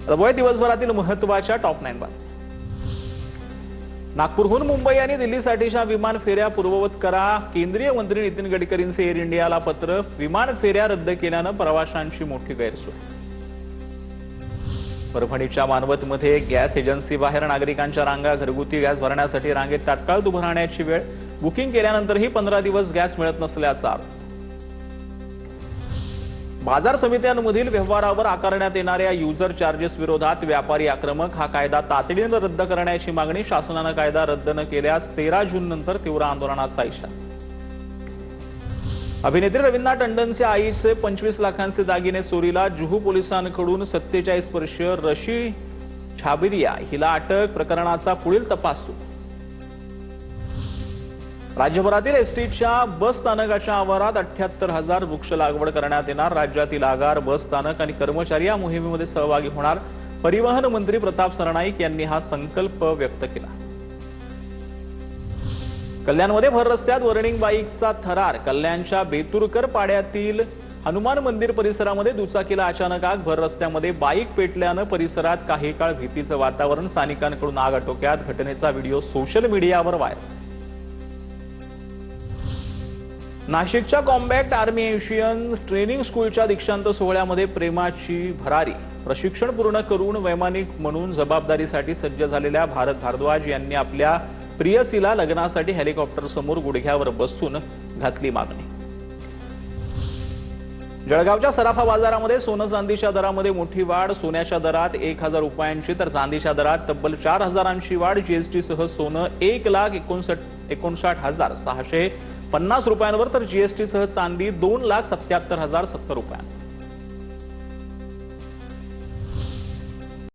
त्यामुळे दिवसभरातील महत्त्वाच्या टॉप 9 बातम्या। नागपूरहून मुंबई आणि दिल्लीसाठीच्या विमान फेऱ्या पूर्ववत करा। केंद्रीय मंत्री नितीन गडकरींचे एअर इंडियाला पत्र। विमान फेऱ्या रद्द केल्याने प्रवाशांची मोठी गैरसोय। परभणीच्या मानवतमध्ये गॅस एजन्सी बाहेर नागरिकांच्या रांगा। घरगुती गॅस भरण्यासाठी रांगेत तात्काळ उभं राहण्याची वेळ। बुकिंग केल्यानंतरही 15 दिवस गॅस मिळत नसल्याचा आरोप। बाजार समित्यांमधील व्यवहारावर आकारण्यात येणाऱ्या युजर चार्जेस विरोधात व्यापारी आक्रमक। हा कायदा तातडीने रद्द करण्याची मागणी। शासनाने कायदा रद्द न केल्यास 13 जून नंतर तीव्र आंदोलनाचा इशारा। अभिनेत्री रवीना टंडनच्या आईचे 25 लाखांचे दागिने चोरीला। जुहू पोलिसांकडून 47 वर्षीय रशी छाबिरिया हिला अटक। प्रकरणाचा पुढील तपास सुरू। राज्यभरातील एसटीच्या बस स्थानकाच्या आवारात 78,000 वृक्ष लागवड करण्यात येणार। राज्यातील आगार, बस स्थानक आणि कर्मचारी या मोहिमेमध्ये सहभागी होणार। परिवहन मंत्री प्रताप सरनाईक यांनी हा संकल्प व्यक्त केला। कल्याणमध्ये भर रस्त्यात वर्निंग बाईकचा थरार। कल्याणच्या बेतुरकर पाड्यातील हनुमान मंदिर परिसरामध्ये दुचाकीला अचानक आग। भर रस्त्यामध्ये बाईक पेटल्याने परिसरात काही काळ भीतीचं वातावरण। स्थानिकांकडून आग आटोक्यात। घटनेचा व्हिडिओ सोशल मीडियावर व्हायरल। नाशिकच्या कॉम्बॅक्ट आर्मी एशियन ट्रेनिंग स्कूलच्या दीक्षांत सोहळ्यामध्ये प्रेमाची भरारी। प्रशिक्षण पूर्ण करून वैमानिक म्हणून जबाबदारीसाठी सज्ज झालेल्या भारत भारद्वाज यांनी आपल्या प्रियसीला लग्नासाठी हेलिकॉप्टर समोर गुडघ्यावर बसून घातली मागणी। जळगावच्या सराफा बाजारामध्ये सोनं चांदीच्या दरामध्ये मोठी वाढ। सोन्याच्या दरात 1,000 रुपयांची तर चांदीच्या दरात तब्बल 4,000ची वाढ। जीएसटीसह सोनं 1,59,650 रुपयांवर तर जीएसटीसह चांदी 2,77,070 रुपयांवर।